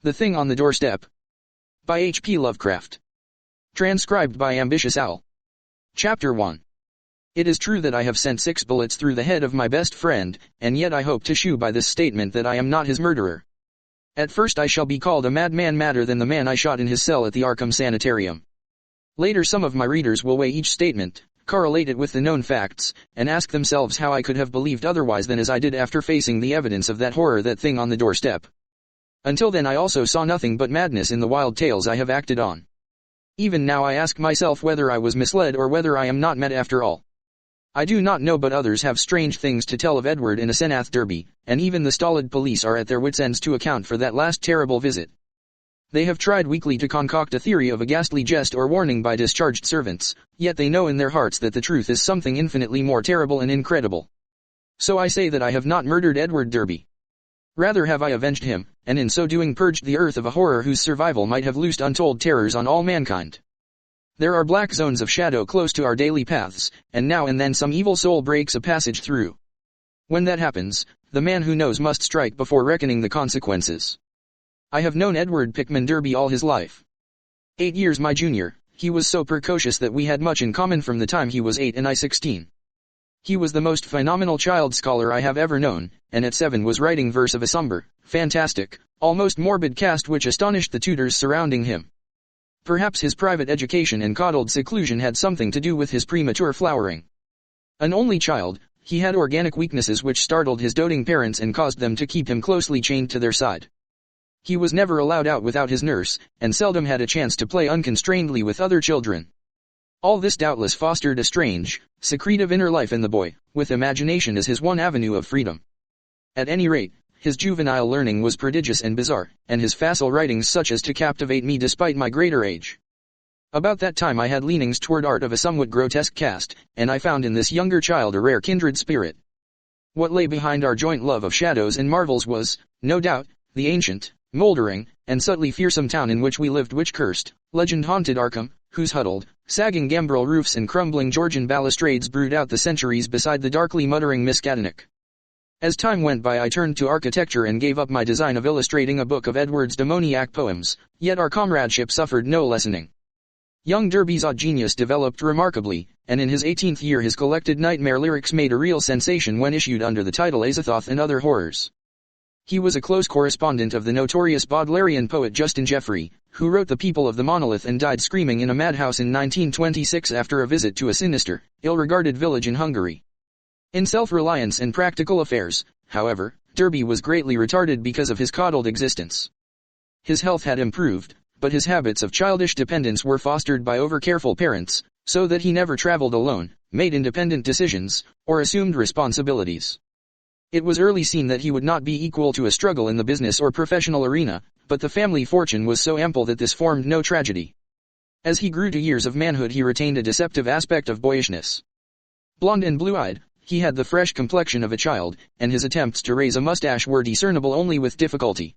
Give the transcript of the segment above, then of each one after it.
The Thing on the Doorstep. By H.P. Lovecraft. Transcribed by Ambitious Owl. Chapter 1. It is true that I have sent 6 bullets through the head of my best friend, and yet I hope to shew by this statement that I am not his murderer. At first I shall be called a madman madder than the man I shot in his cell at the Arkham Sanitarium. Later some of my readers will weigh each statement, correlate it with the known facts, and ask themselves how I could have believed otherwise than as I did after facing the evidence of that horror, that thing on the doorstep. Until then I also saw nothing but madness in the wild tales I have acted on. Even now I ask myself whether I was misled or whether I am not mad after all. I do not know, but others have strange things to tell of Edward in a Senath Derby, and even the stolid police are at their wits' ends to account for that last terrible visit. They have tried weakly to concoct a theory of a ghastly jest or warning by discharged servants, yet they know in their hearts that the truth is something infinitely more terrible and incredible. So I say that I have not murdered Edward Derby. Rather have I avenged him, and in so doing purged the earth of a horror whose survival might have loosed untold terrors on all mankind. There are black zones of shadow close to our daily paths, and now and then some evil soul breaks a passage through. When that happens, the man who knows must strike before reckoning the consequences. I have known Edward Pickman Derby all his life. 8 years my junior, he was so precocious that we had much in common from the time he was 8 and I 16. He was the most phenomenal child scholar I have ever known, and at 7 was writing verse of a somber, fantastic, almost morbid cast which astonished the tutors surrounding him. Perhaps his private education and coddled seclusion had something to do with his premature flowering. An only child, he had organic weaknesses which startled his doting parents and caused them to keep him closely chained to their side. He was never allowed out without his nurse, and seldom had a chance to play unconstrainedly with other children. All this doubtless fostered a strange, secretive inner life in the boy, with imagination as his one avenue of freedom. At any rate, his juvenile learning was prodigious and bizarre, and his facile writings such as to captivate me despite my greater age. About that time I had leanings toward art of a somewhat grotesque cast, and I found in this younger child a rare kindred spirit. What lay behind our joint love of shadows and marvels was, no doubt, the ancient, moldering, and subtly fearsome town in which we lived, which cursed, legend-haunted Arkham, whose huddled, sagging gambrel roofs and crumbling Georgian balustrades brood out the centuries beside the darkly muttering Miskatonic. As time went by I turned to architecture and gave up my design of illustrating a book of Edward's demoniac poems, yet our comradeship suffered no lessening. Young Derby's odd genius developed remarkably, and in his 18th year his collected nightmare lyrics made a real sensation when issued under the title Azathoth and Other Horrors. He was a close correspondent of the notorious Baudelarian poet Justin Jeffrey, who wrote The People of the Monolith and died screaming in a madhouse in 1926 after a visit to a sinister, ill-regarded village in Hungary. In self-reliance and practical affairs, however, Derby was greatly retarded because of his coddled existence. His health had improved, but his habits of childish dependence were fostered by over-careful parents, so that he never traveled alone, made independent decisions, or assumed responsibilities. It was early seen that he would not be equal to a struggle in the business or professional arena, but the family fortune was so ample that this formed no tragedy. As he grew to years of manhood he retained a deceptive aspect of boyishness. Blond and blue-eyed, he had the fresh complexion of a child, and his attempts to raise a mustache were discernible only with difficulty.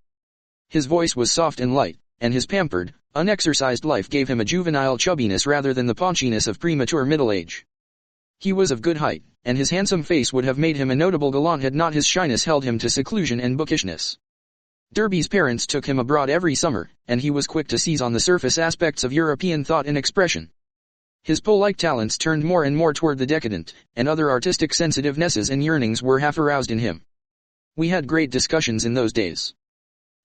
His voice was soft and light, and his pampered, unexercised life gave him a juvenile chubbiness rather than the paunchiness of premature middle age. He was of good height, and his handsome face would have made him a notable gallant had not his shyness held him to seclusion and bookishness. Derby's parents took him abroad every summer, and he was quick to seize on the surface aspects of European thought and expression. His Pole-like talents turned more and more toward the decadent, and other artistic sensitivenesses and yearnings were half aroused in him. We had great discussions in those days.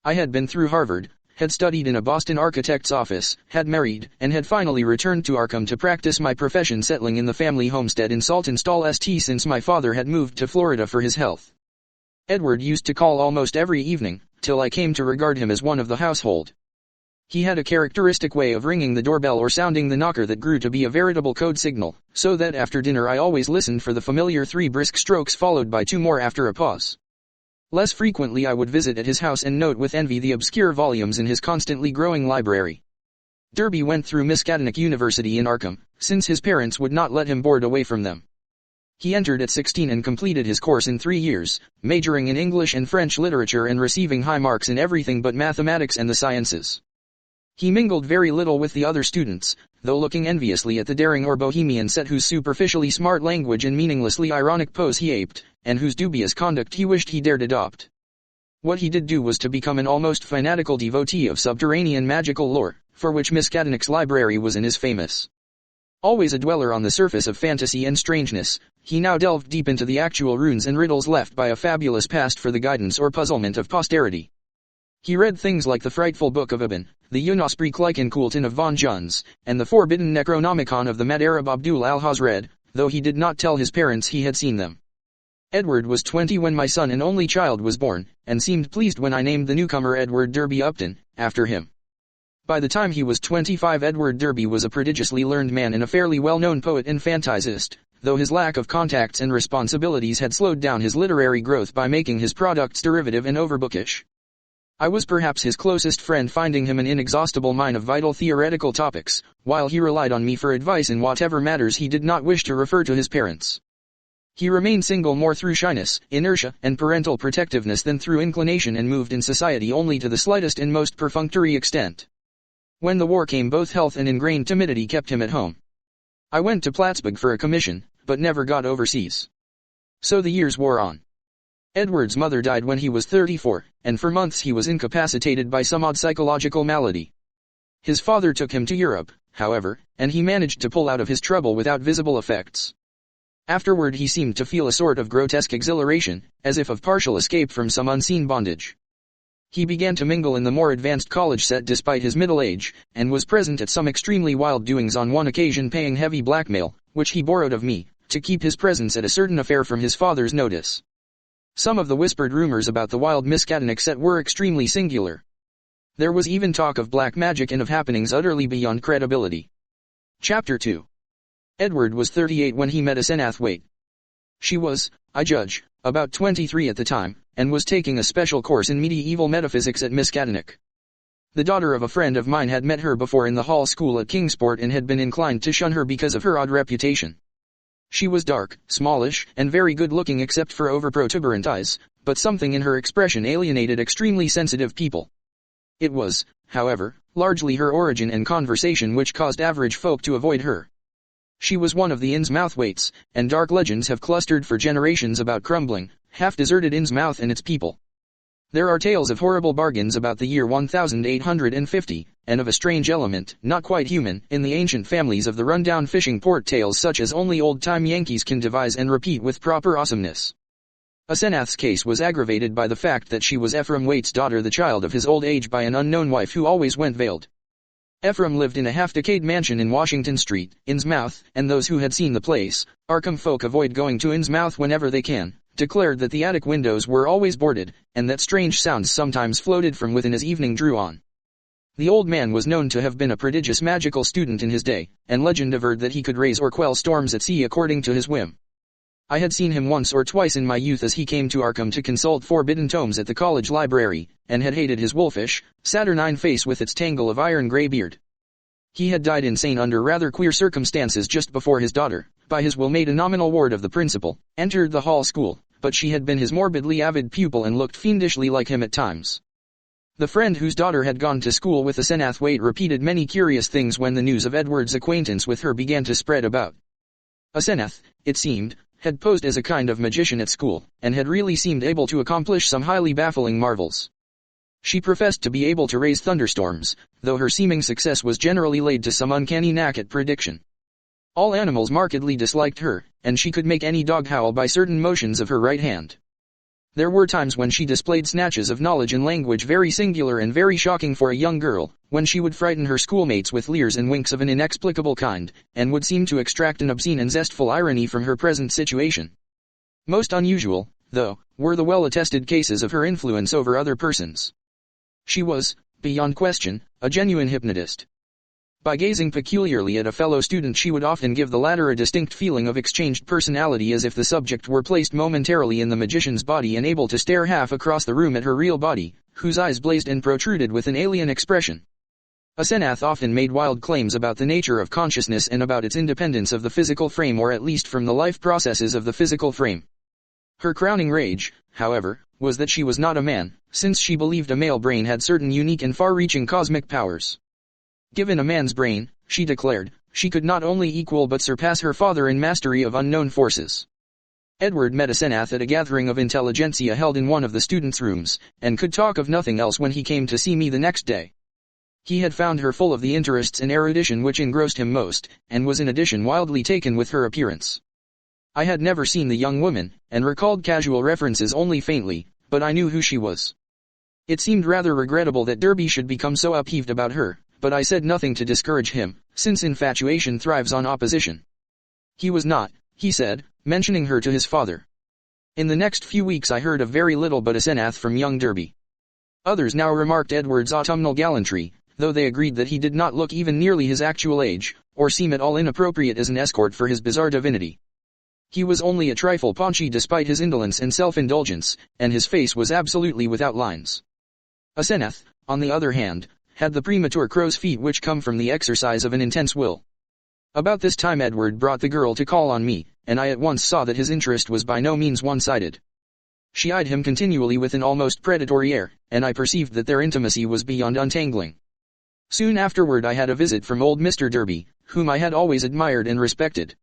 I had been through Harvard, had studied in a Boston architect's office, had married, and had finally returned to Arkham to practice my profession, settling in the family homestead in Saltonstall St. since my father had moved to Florida for his health. Edward used to call almost every evening, till I came to regard him as one of the household. He had a characteristic way of ringing the doorbell or sounding the knocker that grew to be a veritable code signal, so that after dinner I always listened for the familiar 3 brisk strokes followed by 2 more after a pause. Less frequently I would visit at his house and note with envy the obscure volumes in his constantly growing library. Derby went through Miskatonic University in Arkham, since his parents would not let him board away from them. He entered at 16 and completed his course in 3 years, majoring in English and French literature and receiving high marks in everything but mathematics and the sciences. He mingled very little with the other students, though looking enviously at the daring or bohemian set whose superficially smart language and meaninglessly ironic pose he aped, and whose dubious conduct he wished he dared adopt. What he did do was to become an almost fanatical devotee of subterranean magical lore, for which Miss Miskatonic library was and is famous. Always a dweller on the surface of fantasy and strangeness, he now delved deep into the actual runes and riddles left by a fabulous past for the guidance or puzzlement of posterity. He read things like the frightful Book of Ibn, the Unospreeklijkenkulten of von Juns, and the forbidden Necronomicon of the Mad Arab Abdul al-Hazred, though he did not tell his parents he had seen them. Edward was 20 when my son and only child was born, and seemed pleased when I named the newcomer Edward Derby Upton, after him. By the time he was 25, Edward Derby was a prodigiously learned man and a fairly well-known poet and fantasist, though his lack of contacts and responsibilities had slowed down his literary growth by making his products derivative and overbookish. I was perhaps his closest friend, finding him an inexhaustible mine of vital theoretical topics, while he relied on me for advice in whatever matters he did not wish to refer to his parents. He remained single more through shyness, inertia, and parental protectiveness than through inclination, and moved in society only to the slightest and most perfunctory extent. When the war came, both health and ingrained timidity kept him at home. I went to Plattsburgh for a commission, but never got overseas. So the years wore on. Edward's mother died when he was 34, and for months he was incapacitated by some odd psychological malady. His father took him to Europe, however, and he managed to pull out of his trouble without visible effects. Afterward he seemed to feel a sort of grotesque exhilaration, as if of partial escape from some unseen bondage. He began to mingle in the more advanced college set despite his middle age, and was present at some extremely wild doings, on one occasion paying heavy blackmail, which he borrowed of me, to keep his presence at a certain affair from his father's notice. Some of the whispered rumors about the wild Miskatonic set were extremely singular. There was even talk of black magic and of happenings utterly beyond credibility. Chapter 2. Edward was 38 when he met Asenath Waite. She was, I judge, about 23 at the time, and was taking a special course in medieval metaphysics at Miskatonic. The daughter of a friend of mine had met her before in the Hall School at Kingsport and had been inclined to shun her because of her odd reputation. She was dark, smallish, and very good-looking except for over-protuberant eyes, but something in her expression alienated extremely sensitive people. It was, however, largely her origin and conversation which caused average folk to avoid her. She was one of the Innsmouth Waites, and dark legends have clustered for generations about crumbling, half-deserted Innsmouth and its people. There are tales of horrible bargains about the year 1850, and of a strange element, not quite human, in the ancient families of the run-down fishing port, tales such as only old-time Yankees can devise and repeat with proper awesomeness. Asenath's case was aggravated by the fact that she was Ephraim Waite's daughter, the child of his old age by an unknown wife who always went veiled. Ephraim lived in a half-decayed mansion in Washington Street, Innsmouth, and those who had seen the place, Arkham folk avoid going to Innsmouth whenever they can, declared that the attic windows were always boarded, and that strange sounds sometimes floated from within as evening drew on. The old man was known to have been a prodigious magical student in his day, and legend averred that he could raise or quell storms at sea according to his whim. I had seen him once or twice in my youth as he came to Arkham to consult forbidden tomes at the college library, and had hated his wolfish, saturnine face with its tangle of iron-gray beard. He had died insane under rather queer circumstances just before his daughter, by his will made a nominal ward of the principal, entered the Hall School, but she had been his morbidly avid pupil and looked fiendishly like him at times. The friend whose daughter had gone to school with Asenath Waite repeated many curious things when the news of Edward's acquaintance with her began to spread about. Asenath, it seemed, had posed as a kind of magician at school, and had really seemed able to accomplish some highly baffling marvels. She professed to be able to raise thunderstorms, though her seeming success was generally laid to some uncanny knack at prediction. All animals markedly disliked her, and she could make any dog howl by certain motions of her right hand. There were times when she displayed snatches of knowledge and language very singular and very shocking for a young girl, when she would frighten her schoolmates with leers and winks of an inexplicable kind, and would seem to extract an obscene and zestful irony from her present situation. Most unusual, though, were the well-attested cases of her influence over other persons. She was, beyond question, a genuine hypnotist. By gazing peculiarly at a fellow student, she would often give the latter a distinct feeling of exchanged personality, as if the subject were placed momentarily in the magician's body and able to stare half across the room at her real body, whose eyes blazed and protruded with an alien expression. Asenath often made wild claims about the nature of consciousness and about its independence of the physical frame, or at least from the life processes of the physical frame. Her crowning rage, however, was that she was not a man, since she believed a male brain had certain unique and far-reaching cosmic powers. Given a man's brain, she declared, she could not only equal but surpass her father in mastery of unknown forces. Edward met Asenath at a gathering of intelligentsia held in one of the students' rooms, and could talk of nothing else when he came to see me the next day. He had found her full of the interests and erudition which engrossed him most, and was in addition wildly taken with her appearance. I had never seen the young woman, and recalled casual references only faintly, but I knew who she was. It seemed rather regrettable that Derby should become so upheaved about her, but I said nothing to discourage him, since infatuation thrives on opposition. He was not, he said, mentioning her to his father. In the next few weeks I heard of very little but Asenath from young Derby. Others now remarked Edward's autumnal gallantry, though they agreed that he did not look even nearly his actual age, or seem at all inappropriate as an escort for his bizarre divinity. He was only a trifle paunchy despite his indolence and self-indulgence, and his face was absolutely without lines. Asenath, on the other hand, had the premature crow's feet which come from the exercise of an intense will. About this time Edward brought the girl to call on me, and I at once saw that his interest was by no means one-sided. She eyed him continually with an almost predatory air, and I perceived that their intimacy was beyond untangling. Soon afterward I had a visit from old Mr. Derby, whom I had always admired and respected.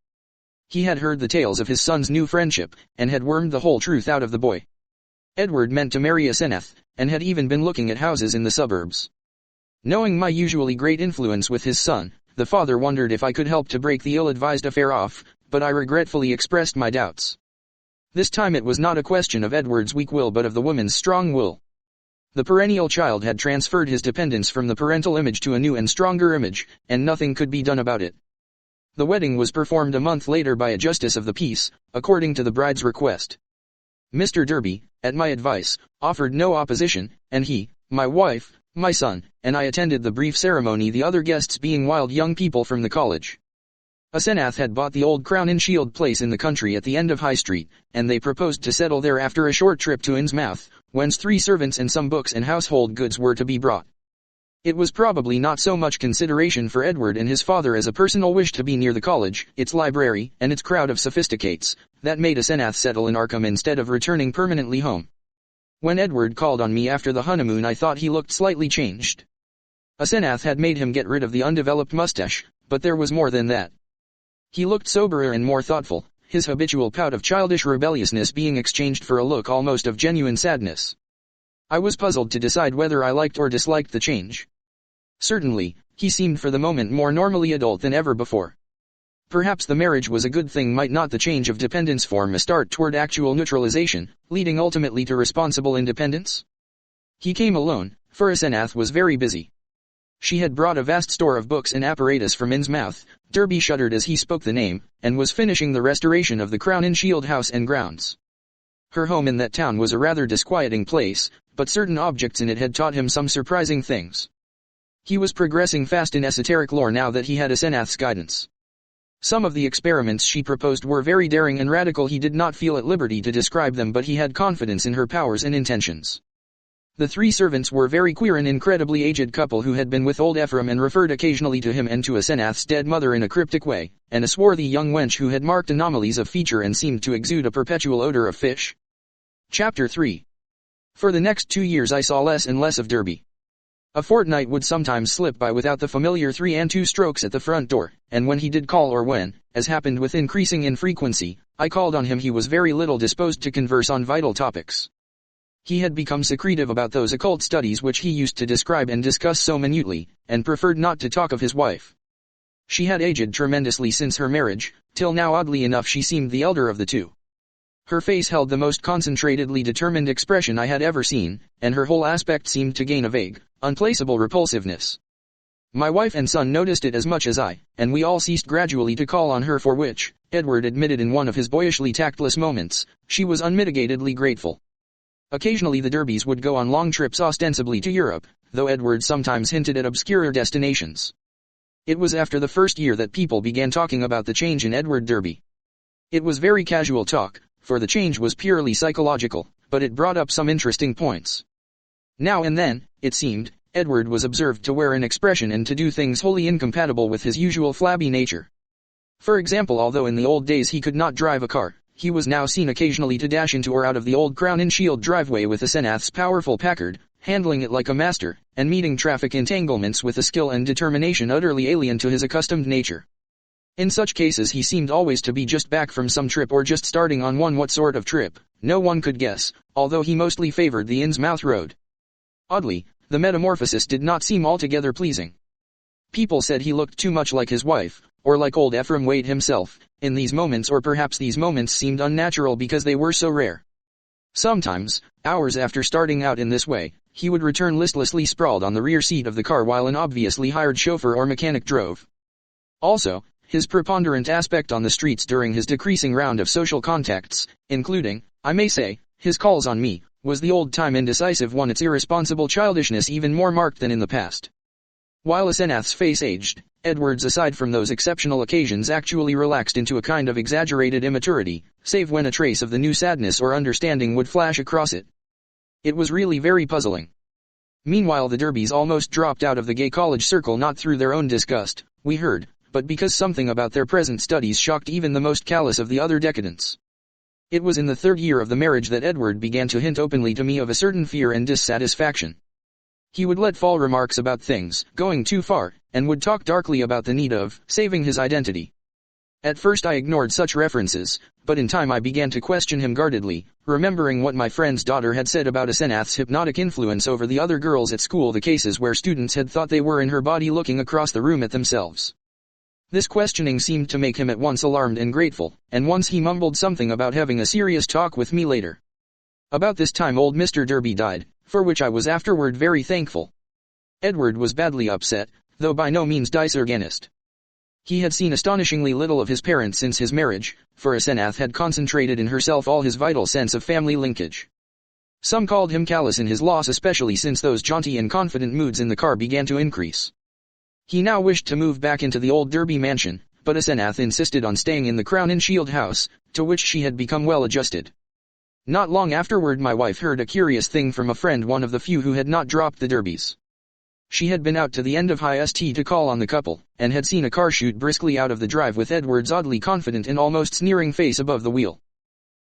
He had heard the tales of his son's new friendship, and had wormed the whole truth out of the boy. Edward meant to marry Asenath, and had even been looking at houses in the suburbs. Knowing my usually great influence with his son, the father wondered if I could help to break the ill-advised affair off, but I regretfully expressed my doubts. This time it was not a question of Edward's weak will but of the woman's strong will. The perennial child had transferred his dependence from the parental image to a new and stronger image, and nothing could be done about it. The wedding was performed a month later by a justice of the peace, according to the bride's request. Mr. Derby, at my advice, offered no opposition, and he, my wife, my son, and I attended the brief ceremony, the other guests being wild young people from the college. Asenath had bought the old Crown and Shield place in the country at the end of High Street, and they proposed to settle there after a short trip to Innsmouth, whence 3 servants and some books and household goods were to be brought. It was probably not so much consideration for Edward and his father as a personal wish to be near the college, its library, and its crowd of sophisticates, that made Asenath settle in Arkham instead of returning permanently home. When Edward called on me after the honeymoon I thought he looked slightly changed. Asenath had made him get rid of the undeveloped mustache, but there was more than that. He looked soberer and more thoughtful, his habitual pout of childish rebelliousness being exchanged for a look almost of genuine sadness. I was puzzled to decide whether I liked or disliked the change. Certainly, he seemed for the moment more normally adult than ever before. Perhaps the marriage was a good thing. Might not the change of dependence form a start toward actual neutralization, leading ultimately to responsible independence? He came alone, for Asenath was very busy. She had brought a vast store of books and apparatus from Innsmouth, Derby shuddered as he spoke the name, and was finishing the restoration of the Crown and Shield house and grounds. Her home in that town was a rather disquieting place, but certain objects in it had taught him some surprising things. He was progressing fast in esoteric lore now that he had Asenath's guidance. Some of the experiments she proposed were very daring and radical. He did not feel at liberty to describe them, but he had confidence in her powers and intentions. The 3 servants were very queer, an incredibly aged couple who had been with old Ephraim and referred occasionally to him and to Asenath's dead mother in a cryptic way, and a swarthy young wench who had marked anomalies of feature and seemed to exude a perpetual odor of fish. Chapter 3. For the next 2 years I saw less and less of Derby. A fortnight would sometimes slip by without the familiar 3 and 2 strokes at the front door, and when he did call, or when, as happened with increasing infrequency, I called on him, he was very little disposed to converse on vital topics. He had become secretive about those occult studies which he used to describe and discuss so minutely, and preferred not to talk of his wife. She had aged tremendously since her marriage, till now oddly enough she seemed the elder of the 2. Her face held the most concentratedly determined expression I had ever seen, and her whole aspect seemed to gain a vague, unplaceable repulsiveness. My wife and son noticed it as much as I, and we all ceased gradually to call on her, for which, Edward admitted in one of his boyishly tactless moments, she was unmitigatedly grateful. Occasionally the Derbys would go on long trips ostensibly to Europe, though Edward sometimes hinted at obscurer destinations. It was after the first year that people began talking about the change in Edward Derby. It was very casual talk, for the change was purely psychological, but it brought up some interesting points. Now and then, it seemed, Edward was observed to wear an expression and to do things wholly incompatible with his usual flabby nature. For example, although in the old days he could not drive a car, he was now seen occasionally to dash into or out of the old Crown and Shield driveway with Asenath's powerful Packard, handling it like a master, and meeting traffic entanglements with a skill and determination utterly alien to his accustomed nature. In such cases he seemed always to be just back from some trip or just starting on one. What sort of trip, no one could guess, although he mostly favored the Innsmouth road. Oddly, the metamorphosis did not seem altogether pleasing. People said he looked too much like his wife, or like old Ephraim Wade himself, in these moments, or perhaps these moments seemed unnatural because they were so rare. Sometimes, hours after starting out in this way, he would return listlessly sprawled on the rear seat of the car while an obviously hired chauffeur or mechanic drove. Also, his preponderant aspect on the streets during his decreasing round of social contacts, including, I may say, his calls on me, was the old-time indecisive one, its irresponsible childishness even more marked than in the past. While Asenath's face aged, Edward's, aside from those exceptional occasions, actually relaxed into a kind of exaggerated immaturity, save when a trace of the new sadness or understanding would flash across it. It was really very puzzling. Meanwhile the Derbys almost dropped out of the gay college circle, not through their own disgust, we heard, but because something about their present studies shocked even the most callous of the other decadents. It was in the third year of the marriage that Edward began to hint openly to me of a certain fear and dissatisfaction. He would let fall remarks about things going too far, and would talk darkly about the need of saving his identity. At first I ignored such references, but in time I began to question him guardedly, remembering what my friend's daughter had said about Asenath's hypnotic influence over the other girls at school, the cases where students had thought they were in her body looking across the room at themselves. This questioning seemed to make him at once alarmed and grateful, and once he mumbled something about having a serious talk with me later. About this time old Mr. Derby died, for which I was afterward very thankful. Edward was badly upset, though by no means disorganist. He had seen astonishingly little of his parents since his marriage, for Asenath had concentrated in herself all his vital sense of family linkage. Some called him callous in his loss, especially since those jaunty and confident moods in the car began to increase. He now wished to move back into the old Derby mansion, but Asenath insisted on staying in the Crown and Shield house, to which she had become well adjusted. Not long afterward my wife heard a curious thing from a friend, one of the few who had not dropped the Derbys. She had been out to the end of High St to call on the couple, and had seen a car shoot briskly out of the drive with Edward's oddly confident and almost sneering face above the wheel.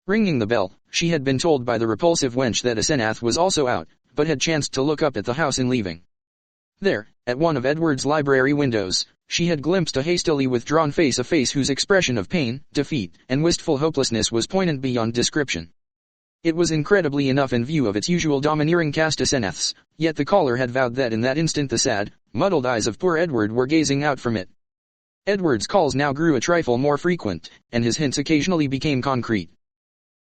Ringing the bell, she had been told by the repulsive wench that Asenath was also out, but had chanced to look up at the house in leaving. There, at one of Edward's library windows, she had glimpsed a hastily withdrawn face, a face whose expression of pain, defeat, and wistful hopelessness was poignant beyond description. It was incredibly enough in view of its usual domineering cast Asenath's, yet the caller had vowed that in that instant the sad, muddled eyes of poor Edward were gazing out from it. Edward's calls now grew a trifle more frequent, and his hints occasionally became concrete.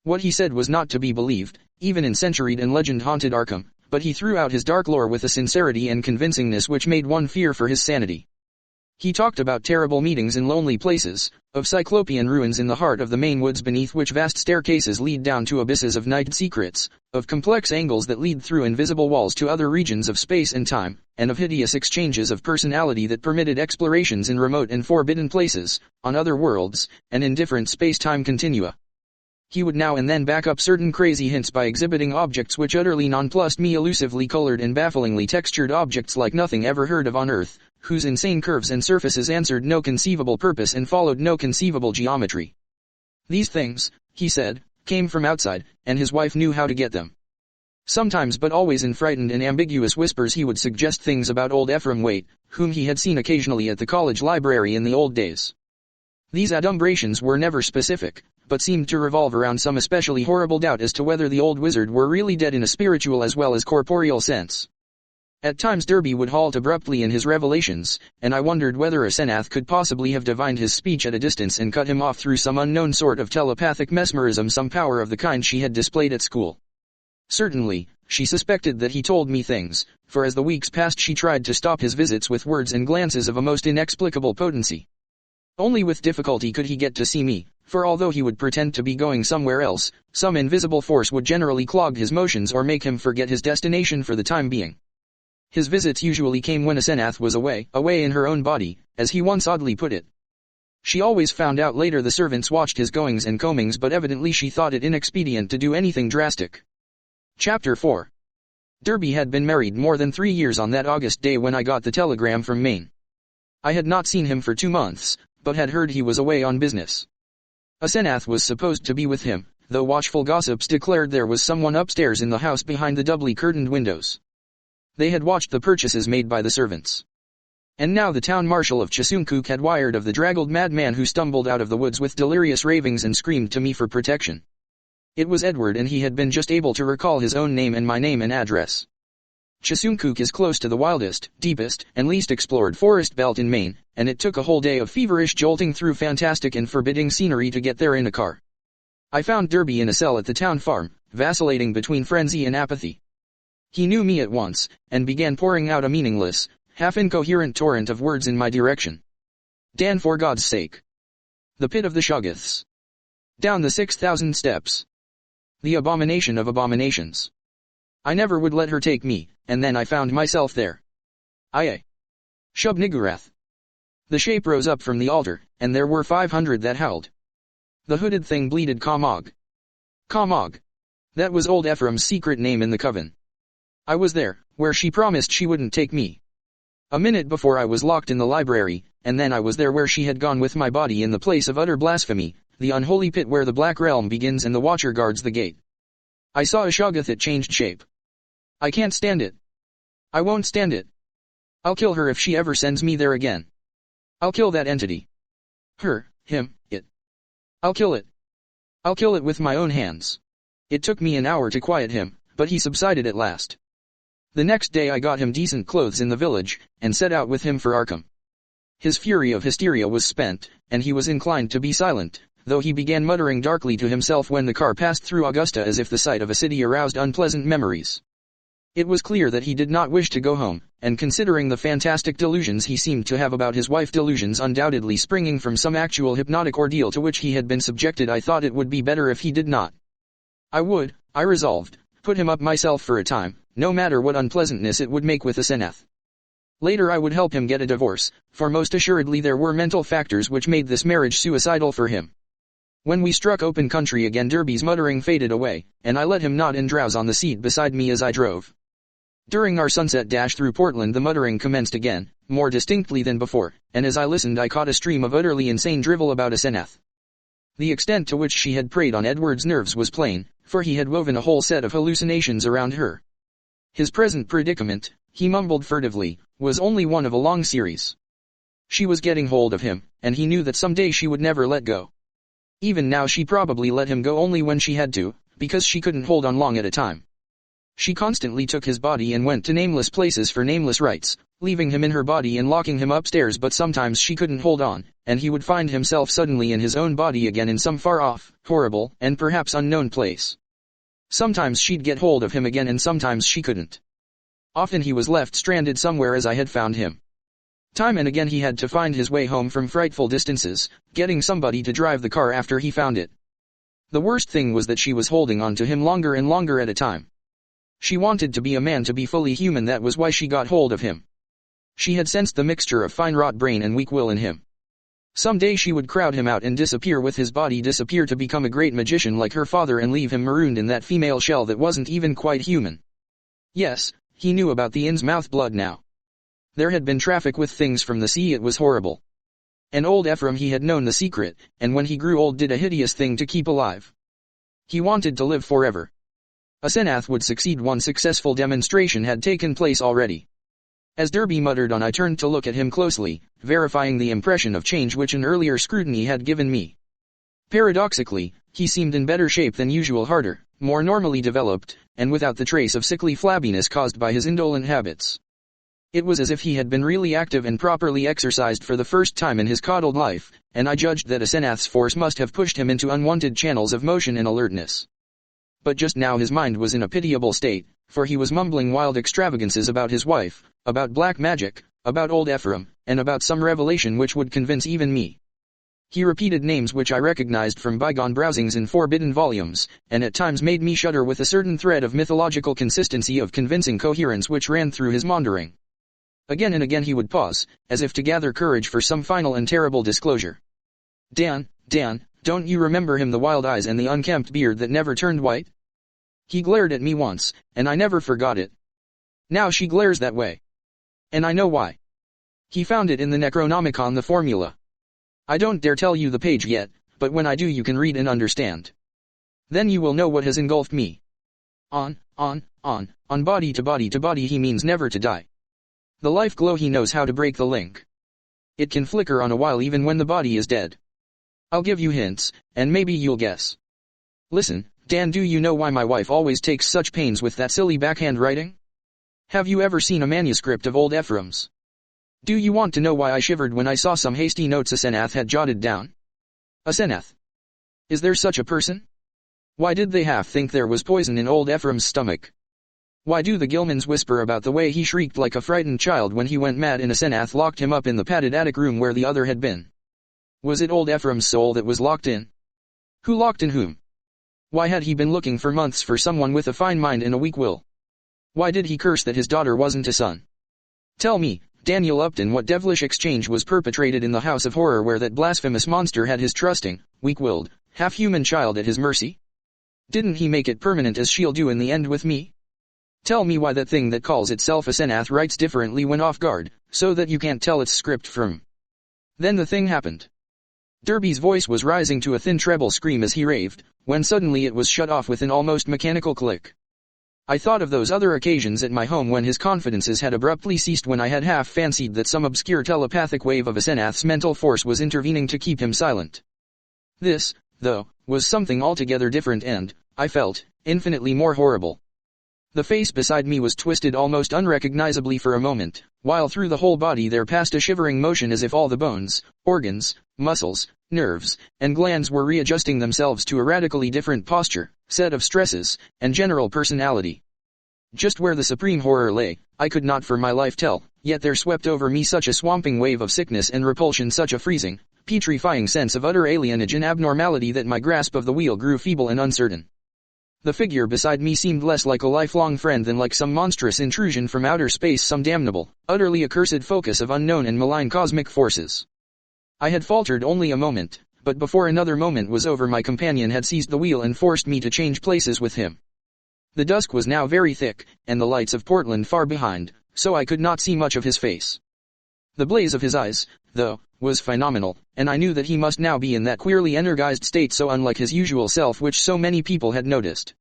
What he said was not to be believed, even in centuried and legend-haunted Arkham, but he threw out his dark lore with a sincerity and convincingness which made one fear for his sanity. He talked about terrible meetings in lonely places, of cyclopean ruins in the heart of the Maine woods beneath which vast staircases lead down to abysses of night secrets, of complex angles that lead through invisible walls to other regions of space and time, and of hideous exchanges of personality that permitted explorations in remote and forbidden places, on other worlds, and in different space-time continua. He would now and then back up certain crazy hints by exhibiting objects which utterly nonplussed me, elusively colored and bafflingly textured objects like nothing ever heard of on Earth, whose insane curves and surfaces answered no conceivable purpose and followed no conceivable geometry. These things, he said, came from outside, and his wife knew how to get them. Sometimes, but always in frightened and ambiguous whispers, he would suggest things about old Ephraim Wade, whom he had seen occasionally at the college library in the old days. These adumbrations were never specific, but seemed to revolve around some especially horrible doubt as to whether the old wizard were really dead in a spiritual as well as corporeal sense. At times Derby would halt abruptly in his revelations, and I wondered whether Asenath could possibly have divined his speech at a distance and cut him off through some unknown sort of telepathic mesmerism, some power of the kind she had displayed at school. Certainly, she suspected that he told me things, for as the weeks passed she tried to stop his visits with words and glances of a most inexplicable potency. Only with difficulty could he get to see me, for although he would pretend to be going somewhere else, some invisible force would generally clog his motions or make him forget his destination for the time being. His visits usually came when Asenath was away in her own body, as he once oddly put it. She always found out later the servants watched his goings and comings, but evidently she thought it inexpedient to do anything drastic. Chapter 4. Derby had been married more than 3 years on that August day when I got the telegram from Maine. I had not seen him for 2 months, but had heard he was away on business. Asenath was supposed to be with him, though watchful gossips declared there was someone upstairs in the house behind the doubly curtained windows. They had watched the purchases made by the servants. And now the town marshal of Chasunkuk had wired of the draggled madman who stumbled out of the woods with delirious ravings and screamed to me for protection. It was Edward, and he had been just able to recall his own name and my name and address. Chasunkuk is close to the wildest, deepest, and least explored forest belt in Maine, and it took a whole day of feverish jolting through fantastic and forbidding scenery to get there in a car. I found Derby in a cell at the town farm, vacillating between frenzy and apathy. He knew me at once, and began pouring out a meaningless, half-incoherent torrent of words in my direction. Dan, for God's sake. The pit of the Shoggoths. Down the 6,000 steps. The abomination of abominations. I never would let her take me, and then I found myself there. Aye. Shub Niggurath. The shape rose up from the altar, and there were 500 that howled. The hooded thing bleated Kamog. Kamog. That was old Ephraim's secret name in the coven. I was there, where she promised she wouldn't take me. A minute before I was locked in the library, and then I was there where she had gone with my body in the place of utter blasphemy, the unholy pit where the Black Realm begins and the Watcher guards the gate. I saw a Shoggoth. It changed shape. I can't stand it. I won't stand it. I'll kill her if she ever sends me there again. I'll kill that entity. Her, him, it. I'll kill it. I'll kill it with my own hands. It took me an hour to quiet him, but he subsided at last. The next day I got him decent clothes in the village, and set out with him for Arkham. His fury of hysteria was spent, and he was inclined to be silent, though he began muttering darkly to himself when the car passed through Augusta as if the sight of a city aroused unpleasant memories. It was clear that he did not wish to go home, and considering the fantastic delusions he seemed to have about his wife, delusions undoubtedly springing from some actual hypnotic ordeal to which he had been subjected, I thought it would be better if he did not. I would, I resolved, put him up myself for a time, no matter what unpleasantness it would make with Asenath. Later I would help him get a divorce, for most assuredly there were mental factors which made this marriage suicidal for him. When we struck open country again, Derby's muttering faded away, and I let him nod and drowse on the seat beside me as I drove. During our sunset dash through Portland the muttering commenced again, more distinctly than before, and as I listened I caught a stream of utterly insane drivel about Asenath. The extent to which she had preyed on Edward's nerves was plain, for he had woven a whole set of hallucinations around her. His present predicament, he mumbled furtively, was only one of a long series. She was getting hold of him, and he knew that someday she would never let go. Even now she probably let him go only when she had to, because she couldn't hold on long at a time. She constantly took his body and went to nameless places for nameless rites, leaving him in her body and locking him upstairs, but sometimes she couldn't hold on, and he would find himself suddenly in his own body again in some far-off, horrible, and perhaps unknown place. Sometimes she'd get hold of him again and sometimes she couldn't. Often he was left stranded somewhere as I had found him. Time and again he had to find his way home from frightful distances, getting somebody to drive the car after he found it. The worst thing was that she was holding on to him longer and longer at a time. She wanted to be a man, to be fully human. That was why she got hold of him. She had sensed the mixture of fine wrought brain and weak will in him. Some day she would crowd him out and disappear with his body, disappear to become a great magician like her father and leave him marooned in that female shell that wasn't even quite human. Yes, he knew about the Innsmouth blood now. There had been traffic with things from the sea. It was horrible. And old Ephraim, he had known the secret, and when he grew old did a hideous thing to keep alive. He wanted to live forever. Asenath would succeed. One successful demonstration had taken place already. As Derby muttered on, I turned to look at him closely, verifying the impression of change which an earlier scrutiny had given me. Paradoxically, he seemed in better shape than usual, harder, more normally developed, and without the trace of sickly flabbiness caused by his indolent habits. It was as if he had been really active and properly exercised for the first time in his coddled life, and I judged that Asenath's force must have pushed him into unwanted channels of motion and alertness. But just now his mind was in a pitiable state, for he was mumbling wild extravagances about his wife, about black magic, about old Ephraim, and about some revelation which would convince even me. He repeated names which I recognized from bygone browsings in forbidden volumes, and at times made me shudder with a certain thread of mythological consistency, of convincing coherence which ran through his maundering. Again and again he would pause, as if to gather courage for some final and terrible disclosure. Dan, don't you remember him, the wild eyes and the unkempt beard that never turned white? He glared at me once, and I never forgot it. Now she glares that way. And I know why. He found it in the Necronomicon, the formula. I don't dare tell you the page yet, but when I do you can read and understand. Then you will know what has engulfed me. On body to body to body, he means never to die. The life glow, he knows how to break the link. It can flicker on a while even when the body is dead. I'll give you hints, and maybe you'll guess. Listen, Dan, do you know why my wife always takes such pains with that silly backhand writing? Have you ever seen a manuscript of old Ephraim's? Do you want to know why I shivered when I saw some hasty notes Asenath had jotted down? Asenath? Is there such a person? Why did they half think there was poison in old Ephraim's stomach? Why do the Gilmans whisper about the way he shrieked like a frightened child when he went mad and Asenath locked him up in the padded attic room where the other had been? Was it old Ephraim's soul that was locked in? Who locked in whom? Why had he been looking for months for someone with a fine mind and a weak will? Why did he curse that his daughter wasn't a son? Tell me, Daniel Upton, what devilish exchange was perpetrated in the house of horror where that blasphemous monster had his trusting, weak-willed, half-human child at his mercy? Didn't he make it permanent as she'll do in the end with me? Tell me why that thing that calls itself Asenath writes differently when off guard, so that you can't tell its script from. Then the thing happened. Derby's voice was rising to a thin treble scream as he raved, when suddenly it was shut off with an almost mechanical click. I thought of those other occasions at my home when his confidences had abruptly ceased, when I had half fancied that some obscure telepathic wave of Asenath's mental force was intervening to keep him silent. This, though, was something altogether different and, I felt, infinitely more horrible. The face beside me was twisted almost unrecognizably for a moment, while through the whole body there passed a shivering motion as if all the bones, organs, muscles, nerves, and glands were readjusting themselves to a radically different posture, set of stresses, and general personality. Just where the supreme horror lay, I could not for my life tell, yet there swept over me such a swamping wave of sickness and repulsion, such a freezing, putrefying sense of utter alienage and abnormality that my grasp of the wheel grew feeble and uncertain. The figure beside me seemed less like a lifelong friend than like some monstrous intrusion from outer space, some damnable, utterly accursed focus of unknown and malign cosmic forces. I had faltered only a moment, but before another moment was over my companion had seized the wheel and forced me to change places with him. The dusk was now very thick, and the lights of Portland far behind, so I could not see much of his face. The blaze of his eyes, though, was phenomenal, and I knew that he must now be in that queerly energized state so unlike his usual self which so many people had noticed.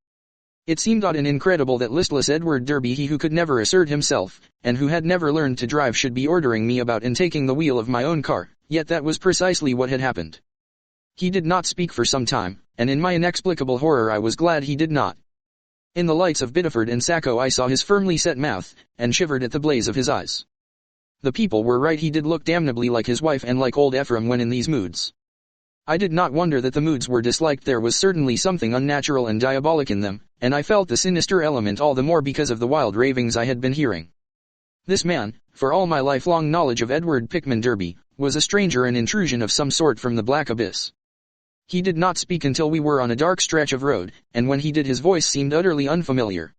It seemed odd and incredible that listless Edward Derby, he who could never assert himself, and who had never learned to drive, should be ordering me about and taking the wheel of my own car, yet that was precisely what had happened. He did not speak for some time, and in my inexplicable horror I was glad he did not. In the lights of Biddeford and Sacco I saw his firmly set mouth, and shivered at the blaze of his eyes. The people were right, he did look damnably like his wife and like old Ephraim when in these moods. I did not wonder that the moods were disliked, there was certainly something unnatural and diabolic in them, and I felt the sinister element all the more because of the wild ravings I had been hearing. This man, for all my lifelong knowledge of Edward Pickman Derby, was a stranger, an intrusion of some sort from the black abyss. He did not speak until we were on a dark stretch of road, and when he did his voice seemed utterly unfamiliar.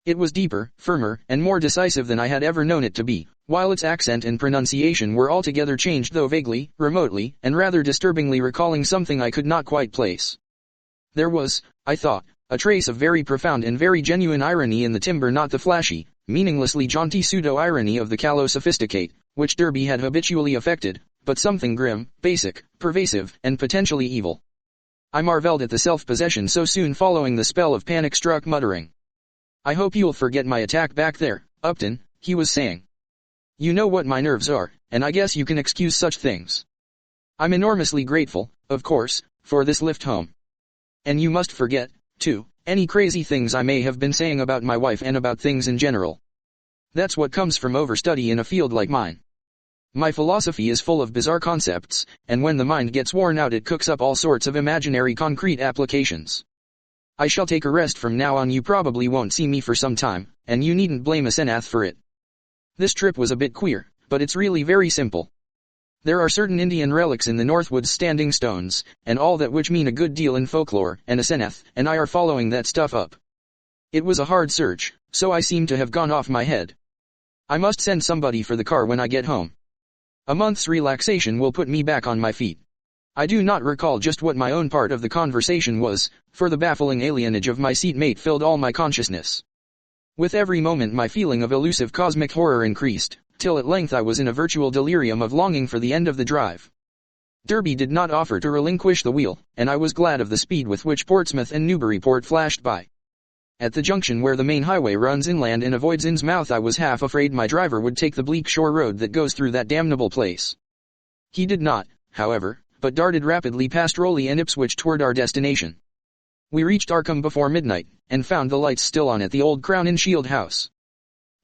It was deeper, firmer, and more decisive than I had ever known it to be, while its accent and pronunciation were altogether changed, though vaguely, remotely, and rather disturbingly recalling something I could not quite place. There was, I thought, a trace of very profound and very genuine irony in the timbre, not the flashy, meaninglessly jaunty pseudo-irony of the callow sophisticate, which Derby had habitually affected, but something grim, basic, pervasive, and potentially evil. I marveled at the self-possession so soon following the spell of panic-struck muttering. "I hope you'll forget my attack back there, Upton," he was saying. "You know what my nerves are, and I guess you can excuse such things. I'm enormously grateful, of course, for this lift home. And you must forget, too, any crazy things I may have been saying about my wife and about things in general. That's what comes from overstudy in a field like mine. My philosophy is full of bizarre concepts, and when the mind gets worn out it cooks up all sorts of imaginary concrete applications. I shall take a rest from now on. You probably won't see me for some time, and you needn't blame Asenath for it. This trip was a bit queer, but it's really very simple. There are certain Indian relics in the Northwoods, standing stones, and all that, which mean a good deal in folklore, and Asenath and I are following that stuff up. It was a hard search, so I seem to have gone off my head. I must send somebody for the car when I get home. A month's relaxation will put me back on my feet." I do not recall just what my own part of the conversation was, for the baffling alienage of my seatmate filled all my consciousness. With every moment my feeling of elusive cosmic horror increased, till at length I was in a virtual delirium of longing for the end of the drive. Derby did not offer to relinquish the wheel, and I was glad of the speed with which Portsmouth and Newburyport flashed by. At the junction where the main highway runs inland and avoids Innsmouth, I was half afraid my driver would take the bleak shore road that goes through that damnable place. He did not, however, but darted rapidly past Rowley and Ipswich toward our destination. We reached Arkham before midnight, and found the lights still on at the old Crown and Shield house.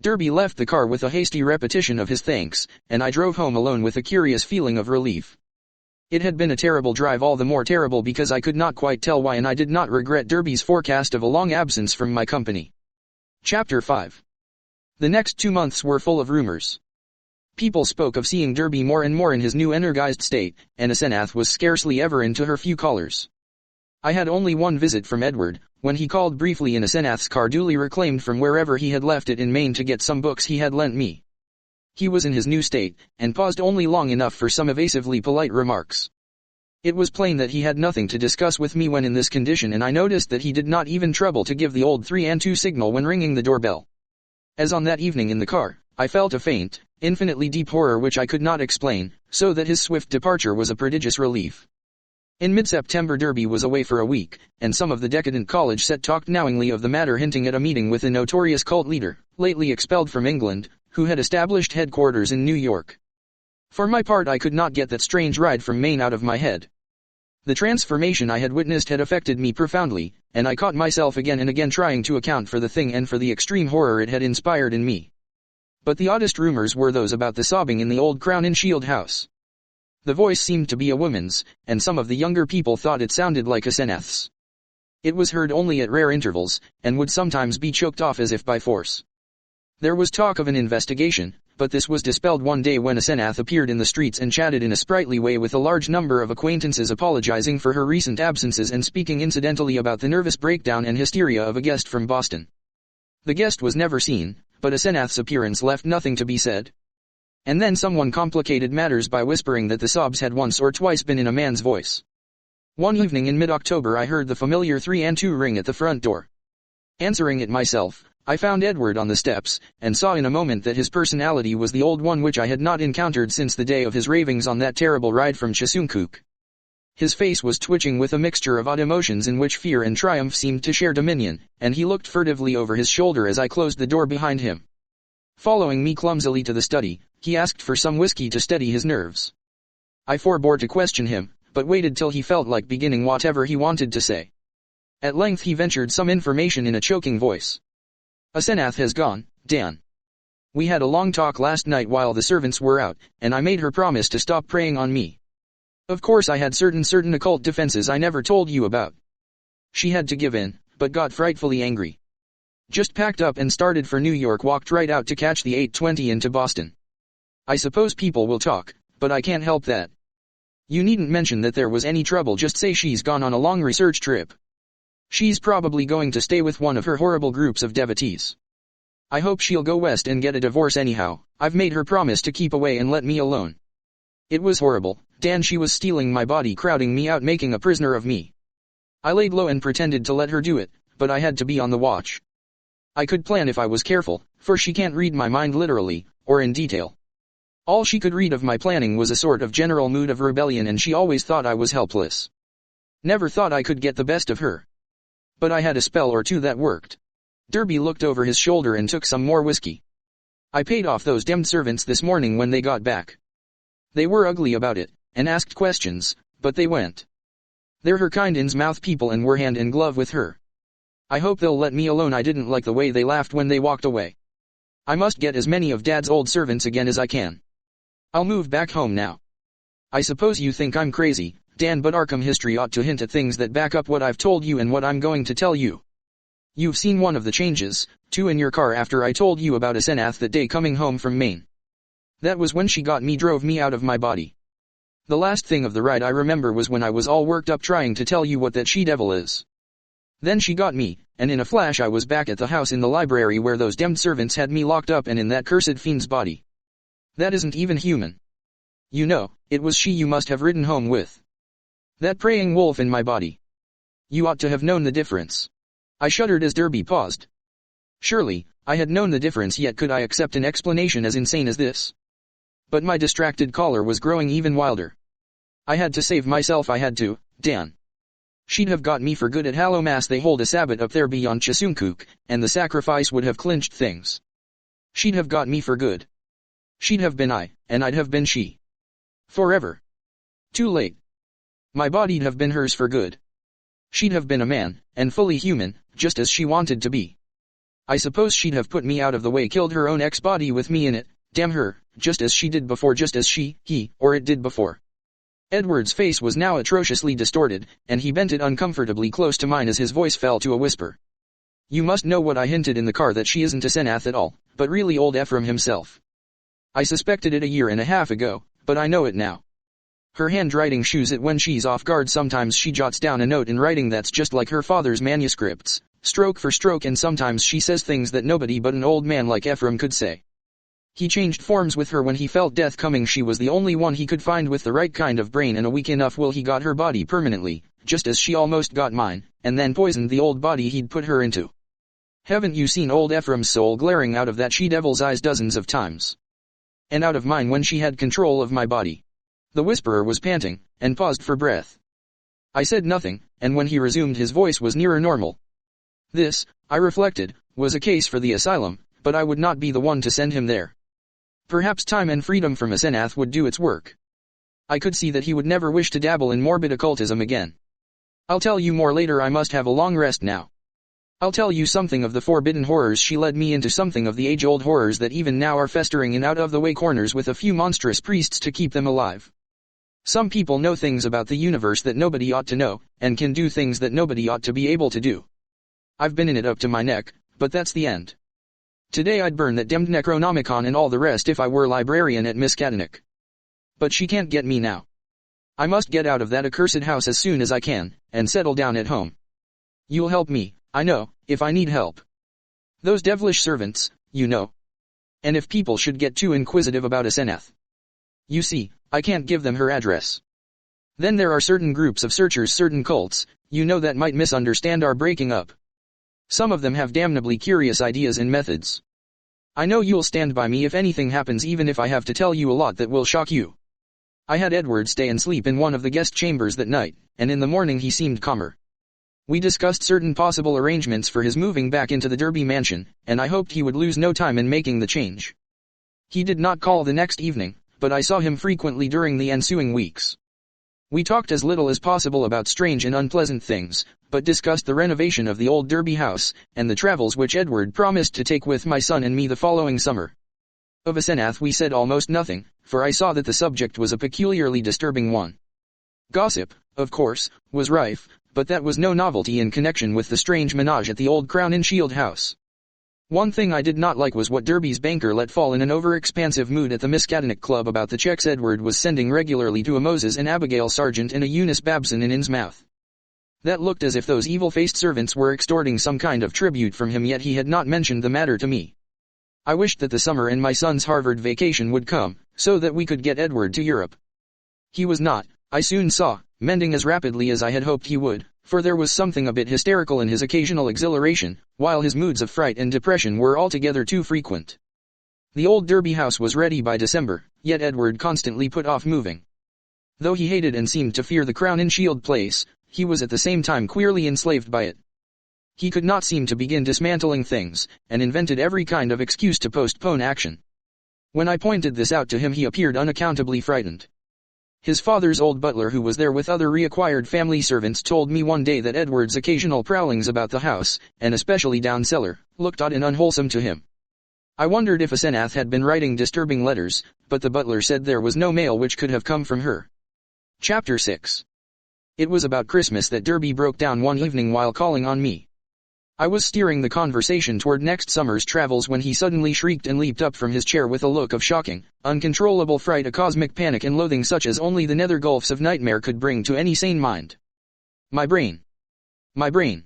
Derby left the car with a hasty repetition of his thanks, and I drove home alone with a curious feeling of relief. It had been a terrible drive, all the more terrible because I could not quite tell why, and I did not regret Derby's forecast of a long absence from my company. Chapter 5. The next 2 months were full of rumors. People spoke of seeing Derby more and more in his new energized state, and Asenath was scarcely ever into her few callers. I had only one visit from Edward, when he called briefly in Asenath's car duly reclaimed from wherever he had left it in Maine to get some books he had lent me. He was in his new state, and paused only long enough for some evasively polite remarks. It was plain that he had nothing to discuss with me when in this condition, and I noticed that he did not even trouble to give the old 3 and 2 signal when ringing the doorbell. As on that evening in the car, I felt a faint, infinitely deep horror which I could not explain, so that his swift departure was a prodigious relief. In mid-September Derby was away for a week, and some of the decadent college set talked knowingly of the matter, hinting at a meeting with a notorious cult leader, lately expelled from England, who had established headquarters in New York. For my part, I could not get that strange ride from Maine out of my head. The transformation I had witnessed had affected me profoundly, and I caught myself again and again trying to account for the thing and for the extreme horror it had inspired in me. But the oddest rumors were those about the sobbing in the old Crown and Shield house. The voice seemed to be a woman's, and some of the younger people thought it sounded like Asenath's. It was heard only at rare intervals, and would sometimes be choked off as if by force. There was talk of an investigation, but this was dispelled one day when Asenath appeared in the streets and chatted in a sprightly way with a large number of acquaintances, apologizing for her recent absences and speaking incidentally about the nervous breakdown and hysteria of a guest from Boston. The guest was never seen, but Asenath's appearance left nothing to be said. And then someone complicated matters by whispering that the sobs had once or twice been in a man's voice. One evening in mid-October I heard the familiar 3 and 2 ring at the front door. Answering it myself, I found Edward on the steps, and saw in a moment that his personality was the old one which I had not encountered since the day of his ravings on that terrible ride from Chesuncook. His face was twitching with a mixture of odd emotions in which fear and triumph seemed to share dominion, and he looked furtively over his shoulder as I closed the door behind him. Following me clumsily to the study, he asked for some whiskey to steady his nerves. I forbore to question him, but waited till he felt like beginning whatever he wanted to say. At length he ventured some information in a choking voice. Asenath has gone, Dan. We had a long talk last night while the servants were out, and I made her promise to stop preying on me. Of course I had certain occult defenses I never told you about. She had to give in, but got frightfully angry. Just packed up and started for New York, walked right out to catch the 8:20 into Boston. I suppose people will talk, but I can't help that. You needn't mention that there was any trouble, just say she's gone on a long research trip. She's probably going to stay with one of her horrible groups of devotees. I hope she'll go west and get a divorce anyhow. I've made her promise to keep away and let me alone. It was horrible, Dan. She was stealing my body, crowding me out, making a prisoner of me. I laid low and pretended to let her do it, but I had to be on the watch. I could plan if I was careful, for she can't read my mind literally, or in detail. All she could read of my planning was a sort of general mood of rebellion, and she always thought I was helpless. Never thought I could get the best of her. But I had a spell or two that worked. Derby looked over his shoulder and took some more whiskey. I paid off those demmed servants this morning when they got back. They were ugly about it, and asked questions, but they went. They're her kind Innsmouth people and were hand in glove with her. I hope they'll let me alone. I didn't like the way they laughed when they walked away. I must get as many of Dad's old servants again as I can. I'll move back home now. I suppose you think I'm crazy, Dan, but Arkham history ought to hint at things that back up what I've told you and what I'm going to tell you. You've seen one of the changes, too, in your car after I told you about Asenath that day coming home from Maine. That was when she got me, drove me out of my body. The last thing of the ride I remember was when I was all worked up trying to tell you what that she-devil is. Then she got me, and in a flash I was back at the house in the library where those demmed servants had me locked up, and in that cursed fiend's body. That isn't even human. You know, it was she you must have ridden home with. That praying wolf in my body. You ought to have known the difference. I shuddered as Derby paused. Surely, I had known the difference, yet could I accept an explanation as insane as this? But my distracted caller was growing even wilder. I had to save myself, I had to, Dan. She'd have got me for good at Hallowmas. They hold a Sabbat up there beyond Chasunkuk, and the sacrifice would have clinched things. She'd have got me for good. She'd have been I, and I'd have been she. Forever. Too late. My body'd have been hers for good. She'd have been a man, and fully human, just as she wanted to be. I suppose she'd have put me out of the way, killed her own ex-body with me in it, damn her, just as she did before, just as he, or it did before. Edward's face was now atrociously distorted, and he bent it uncomfortably close to mine as his voice fell to a whisper. You must know what I hinted in the car, that she isn't a Senath at all, but really old Ephraim himself. I suspected it a year and a half ago, but I know it now. Her handwriting shows it when she's off guard. Sometimes she jots down a note in writing that's just like her father's manuscripts, stroke for stroke, and sometimes she says things that nobody but an old man like Ephraim could say. He changed forms with her when he felt death coming. She was the only one he could find with the right kind of brain, and a weak enough will he got her body permanently, just as she almost got mine, and then poisoned the old body he'd put her into. Haven't you seen old Ephraim's soul glaring out of that she-devil's eyes dozens of times? And out of mine when she had control of my body. The whisperer was panting, and paused for breath. I said nothing, and when he resumed his voice was nearer normal. This, I reflected, was a case for the asylum, but I would not be the one to send him there. Perhaps time and freedom from Asenath would do its work. I could see that he would never wish to dabble in morbid occultism again. I'll tell you more later. I must have a long rest now. I'll tell you something of the forbidden horrors she led me into, something of the age-old horrors that even now are festering in out-of-the-way corners with a few monstrous priests to keep them alive. Some people know things about the universe that nobody ought to know, and can do things that nobody ought to be able to do. I've been in it up to my neck, but that's the end. Today I'd burn that demmed Necronomicon and all the rest if I were librarian at Miskatonic. But she can't get me now. I must get out of that accursed house as soon as I can, and settle down at home. You'll help me, I know, if I need help. Those devilish servants, you know. And if people should get too inquisitive about Asenath. You see, I can't give them her address. Then there are certain groups of searchers, certain cults, you know, that might misunderstand our breaking up. Some of them have damnably curious ideas and methods. I know you'll stand by me if anything happens, even if I have to tell you a lot that will shock you. I had Edward stay and sleep in one of the guest chambers that night, and in the morning he seemed calmer. We discussed certain possible arrangements for his moving back into the Derby mansion, and I hoped he would lose no time in making the change. He did not call the next evening, but I saw him frequently during the ensuing weeks. We talked as little as possible about strange and unpleasant things, but discussed the renovation of the old Derby house, and the travels which Edward promised to take with my son and me the following summer. Of Asenath we said almost nothing, for I saw that the subject was a peculiarly disturbing one. Gossip, of course, was rife, but that was no novelty in connection with the strange menage at the old Crown and Shield house. One thing I did not like was what Derby's banker let fall in an over-expansive mood at the Miskatonic Club about the checks Edward was sending regularly to a Moses and Abigail Sargent and a Eunice Babson in Innsmouth. That looked as if those evil-faced servants were extorting some kind of tribute from him, yet he had not mentioned the matter to me. I wished that the summer and my son's Harvard vacation would come, so that we could get Edward to Europe. He was not, I soon saw, mending as rapidly as I had hoped he would, for there was something a bit hysterical in his occasional exhilaration, while his moods of fright and depression were altogether too frequent. The old Derby house was ready by December, yet Edward constantly put off moving. Though he hated and seemed to fear the Crown and Shield place, he was at the same time queerly enslaved by it. He could not seem to begin dismantling things, and invented every kind of excuse to postpone action. When I pointed this out to him he appeared unaccountably frightened. His father's old butler, who was there with other reacquired family servants, told me one day that Edward's occasional prowlings about the house, and especially down cellar, looked odd and unwholesome to him. I wondered if Asenath had been writing disturbing letters, but the butler said there was no mail which could have come from her. Chapter 6. It was about Christmas that Derby broke down one evening while calling on me. I was steering the conversation toward next summer's travels when he suddenly shrieked and leaped up from his chair with a look of shocking, uncontrollable fright, a cosmic panic and loathing such as only the nether gulfs of nightmare could bring to any sane mind. My brain. My brain.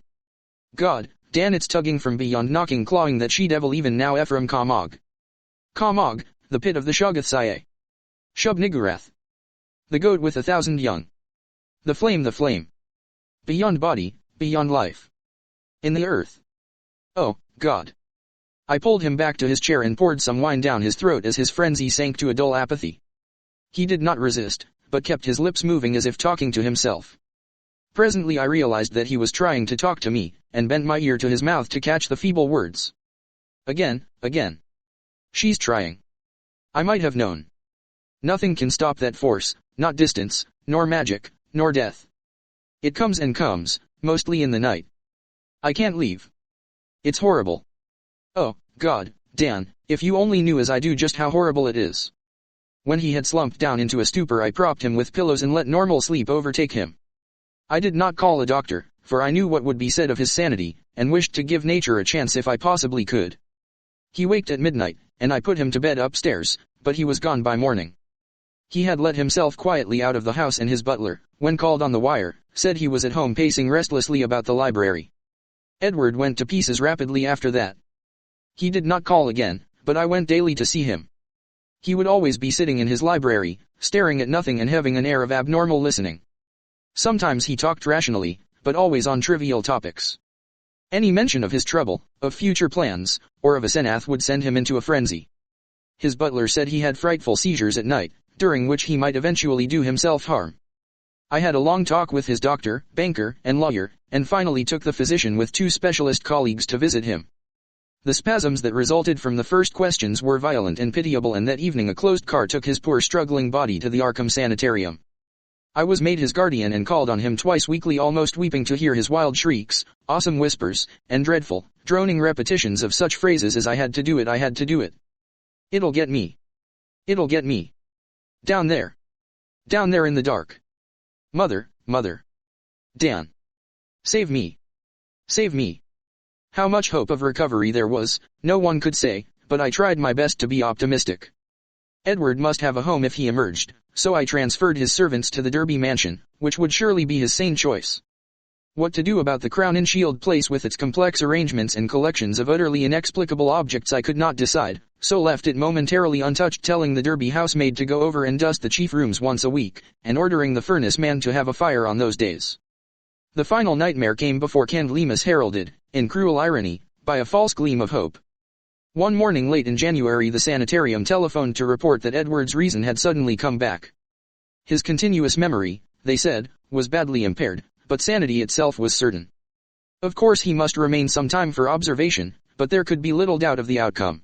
God, Dan, it's tugging from beyond, knocking, clawing that she-devil even now. Ephraim Kamog. Kamog, the pit of the Shoggothsaye. Shub-Niggurath. The goat with 1,000 young. The flame, the flame. Beyond body, beyond life. In the earth. Oh, God. I pulled him back to his chair and poured some wine down his throat as his frenzy sank to a dull apathy. He did not resist, but kept his lips moving as if talking to himself. Presently I realized that he was trying to talk to me, and bent my ear to his mouth to catch the feeble words. Again. She's trying. I might have known. Nothing can stop that force, not distance, nor magic, nor death. It comes and comes, mostly in the night. I can't leave. It's horrible. Oh, God, Dan, if you only knew as I do just how horrible it is. When he had slumped down into a stupor, I propped him with pillows and let normal sleep overtake him. I did not call a doctor, for I knew what would be said of his sanity, and wished to give nature a chance if I possibly could. He waked at midnight, and I put him to bed upstairs, but he was gone by morning. He had let himself quietly out of the house, and his butler, when called on the wire, said he was at home pacing restlessly about the library. Edward went to pieces rapidly after that. He did not call again, but I went daily to see him. He would always be sitting in his library, staring at nothing and having an air of abnormal listening. Sometimes he talked rationally, but always on trivial topics. Any mention of his trouble, of future plans, or of a Senath would send him into a frenzy. His butler said he had frightful seizures at night, during which he might eventually do himself harm. I had a long talk with his doctor, banker, and lawyer, and finally took the physician with 2 specialist colleagues to visit him. The spasms that resulted from the first questions were violent and pitiable, and that evening a closed car took his poor struggling body to the Arkham Sanitarium. I was made his guardian and called on him twice weekly, almost weeping to hear his wild shrieks, awesome whispers, and dreadful, droning repetitions of such phrases as I had to do it. It'll get me. It'll get me. Down there. Down there in the dark. Mother. Dan. Save me. Save me. How much hope of recovery there was, no one could say, but I tried my best to be optimistic. Edward must have a home if he emerged, so I transferred his servants to the Derby mansion, which would surely be his sane choice. What to do about the Crown and Shield place with its complex arrangements and collections of utterly inexplicable objects I could not decide, so left it momentarily untouched, telling the Derby housemaid to go over and dust the chief rooms once a week, and ordering the furnace man to have a fire on those days. The final nightmare came before Candlemas heralded, in cruel irony, by a false gleam of hope. One morning late in January the sanitarium telephoned to report that Edward's reason had suddenly come back. His continuous memory, they said, was badly impaired, but sanity itself was certain. Of course he must remain some time for observation, but there could be little doubt of the outcome.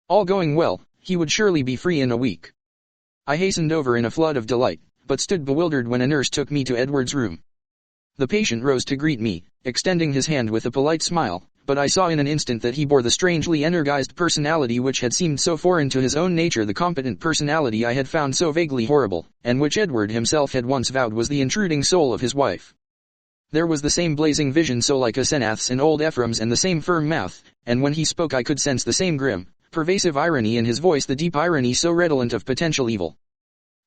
All going well, he would surely be free in a week. I hastened over in a flood of delight, but stood bewildered when a nurse took me to Edward's room. The patient rose to greet me, extending his hand with a polite smile, but I saw in an instant that he bore the strangely energized personality which had seemed so foreign to his own nature, the competent personality I had found so vaguely horrible, and which Edward himself had once vowed was the intruding soul of his wife. There was the same blazing vision so like a Senath's and old Ephraim's, and the same firm mouth, and when he spoke I could sense the same grim, pervasive irony in his voice, the deep irony so redolent of potential evil.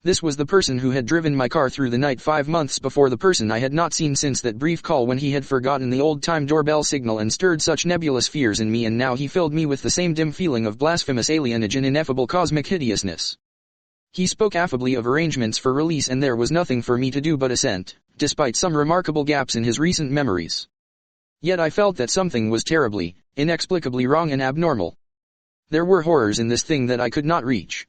This was the person who had driven my car through the night 5 months before, the person I had not seen since that brief call when he had forgotten the old-time doorbell signal and stirred such nebulous fears in me, and now he filled me with the same dim feeling of blasphemous alienage and ineffable cosmic hideousness. He spoke affably of arrangements for release, and there was nothing for me to do but assent, despite some remarkable gaps in his recent memories. Yet I felt that something was terribly, inexplicably wrong and abnormal. There were horrors in this thing that I could not reach.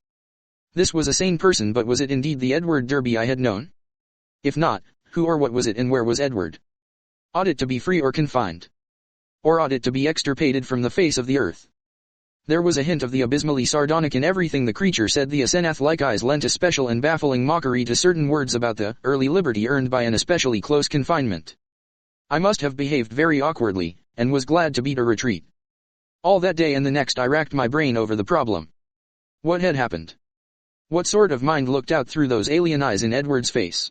This was a sane person, but was it indeed the Edward Derby I had known? If not, who or what was it, and where was Edward? Ought it to be free or confined? Or ought it to be extirpated from the face of the earth? There was a hint of the abysmally sardonic in everything the creature said. The Asenath-like eyes lent a special and baffling mockery to certain words about the early liberty earned by an especially close confinement. I must have behaved very awkwardly, and was glad to beat a retreat. All that day and the next I racked my brain over the problem. What had happened? What sort of mind looked out through those alien eyes in Edward's face?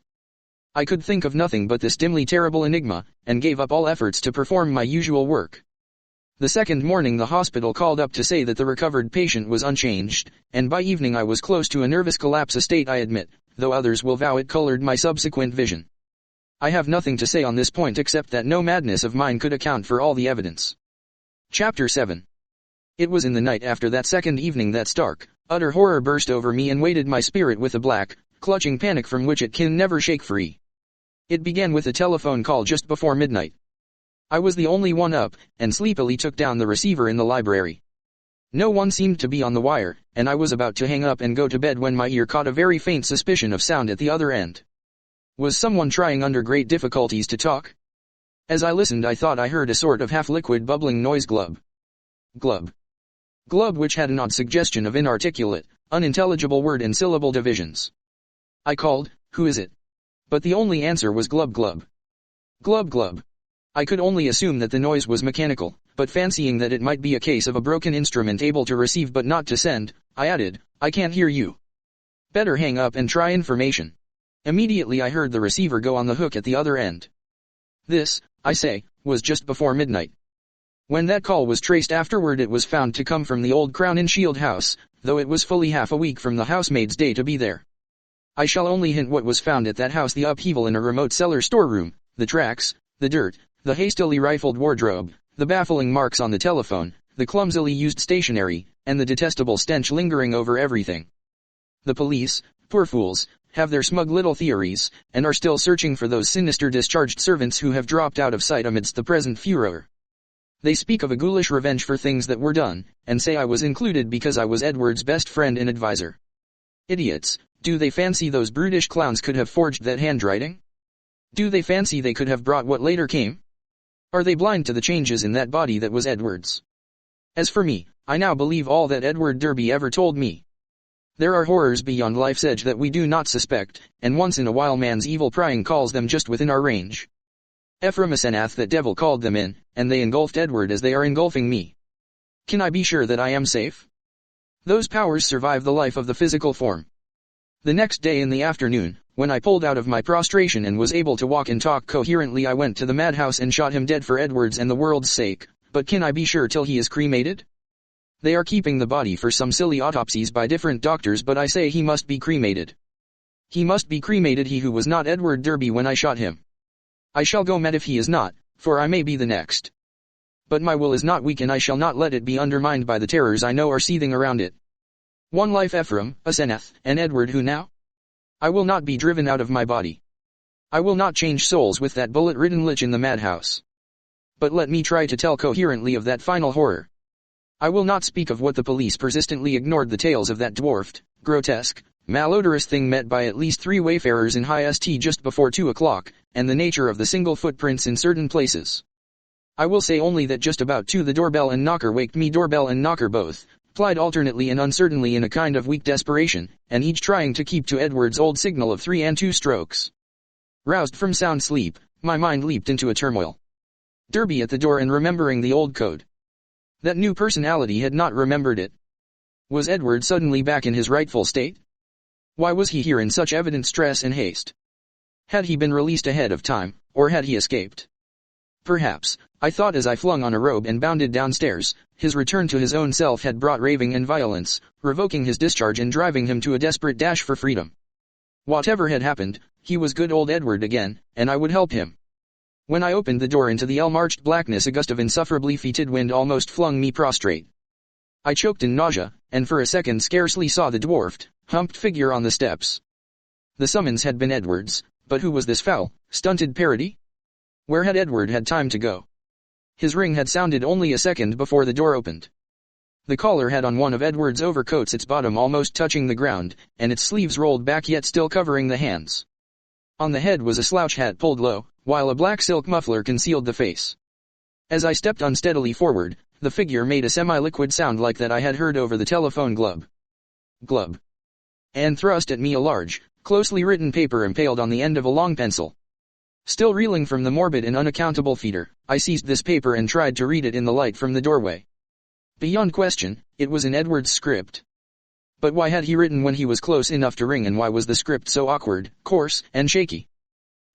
I could think of nothing but this dimly terrible enigma, and gave up all efforts to perform my usual work. The second morning the hospital called up to say that the recovered patient was unchanged, and by evening I was close to a nervous collapse, a state I admit, though others will vow it colored my subsequent vision. I have nothing to say on this point except that no madness of mine could account for all the evidence. Chapter 7. It was in the night after that second evening that stark, utter horror burst over me and weighted my spirit with a black, clutching panic from which it can never shake free. It began with a telephone call just before midnight. I was the only one up, and sleepily took down the receiver in the library. No one seemed to be on the wire, and I was about to hang up and go to bed when my ear caught a very faint suspicion of sound at the other end. Was someone trying under great difficulties to talk? As I listened I thought I heard a sort of half-liquid bubbling noise glub. Glub. Glub, which had an odd suggestion of inarticulate, unintelligible word and syllable divisions. I called, "Who is it?" But the only answer was glub glub. Glub glub. I could only assume that the noise was mechanical, but fancying that it might be a case of a broken instrument able to receive but not to send, I added, "I can't hear you. Better hang up and try information." Immediately I heard the receiver go on the hook at the other end. This, I say, was just before midnight. When that call was traced afterward it was found to come from the old Crown and Shield house, though it was fully half a week from the housemaid's day to be there. I shall only hint what was found at that house: the upheaval in a remote cellar storeroom, the tracks, the dirt, the hastily rifled wardrobe, the baffling marks on the telephone, the clumsily used stationery, and the detestable stench lingering over everything. The police, poor fools, have their smug little theories, and are still searching for those sinister discharged servants who have dropped out of sight amidst the present furor. They speak of a ghoulish revenge for things that were done, and say I was included because I was Edward's best friend and adviser. Idiots, do they fancy those brutish clowns could have forged that handwriting? Do they fancy they could have brought what later came? Are they blind to the changes in that body that was Edward's? As for me, I now believe all that Edward Derby ever told me. There are horrors beyond life's edge that we do not suspect, and once in a while man's evil prying calls them just within our range. Ephraim Asenath, that devil called them in, and they engulfed Edward as they are engulfing me. Can I be sure that I am safe? Those powers survive the life of the physical form. The next day in the afternoon, when I pulled out of my prostration and was able to walk and talk coherently, I went to the madhouse and shot him dead for Edward's and the world's sake, but can I be sure till he is cremated? They are keeping the body for some silly autopsies by different doctors, but I say he must be cremated. He must be cremated, he who was not Edward Derby when I shot him. I shall go mad if he is not, for I may be the next. But my will is not weak and I shall not let it be undermined by the terrors I know are seething around it. One life, Ephraim, Asenath, and Edward, who now? I will not be driven out of my body. I will not change souls with that bullet-ridden lich in the madhouse. But let me try to tell coherently of that final horror. I will not speak of what the police persistently ignored, the tales of that dwarfed, grotesque, malodorous thing met by at least 3 wayfarers in high st just before 2 o'clock, and the nature of the single footprints in certain places. I will say only that just about 2 the doorbell and knocker waked me. Doorbell and knocker both plied alternately and uncertainly in a kind of weak desperation, and each trying to keep to Edward's old signal of 3 and 2 strokes. Roused from sound sleep, my mind leaped into a turmoil. Derby at the door and remembering the old code. That new personality had not remembered it. Was Edward suddenly back in his rightful state? Why was he here in such evident stress and haste? Had he been released ahead of time, or had he escaped? Perhaps, I thought as I flung on a robe and bounded downstairs, his return to his own self had brought raving and violence, revoking his discharge and driving him to a desperate dash for freedom. Whatever had happened, he was good old Edward again, and I would help him. When I opened the door into the ill-marched blackness, a gust of insufferably fetid wind almost flung me prostrate. I choked in nausea, and for a second scarcely saw the dwarfed, humped figure on the steps. The summons had been Edward's, but who was this foul, stunted parody? Where had Edward had time to go? His ring had sounded only a second before the door opened. The collar had on one of Edward's overcoats, its bottom almost touching the ground, and its sleeves rolled back yet still covering the hands. On the head was a slouch hat pulled low, while a black silk muffler concealed the face. As I stepped unsteadily forward, the figure made a semi-liquid sound like that I had heard over the telephone: glub, glub, and thrust at me a large, closely written paper impaled on the end of a long pencil. Still reeling from the morbid and unaccountable fetor, I seized this paper and tried to read it in the light from the doorway. Beyond question, it was in Edward's script. But why had he written when he was close enough to ring, and why was the script so awkward, coarse, and shaky?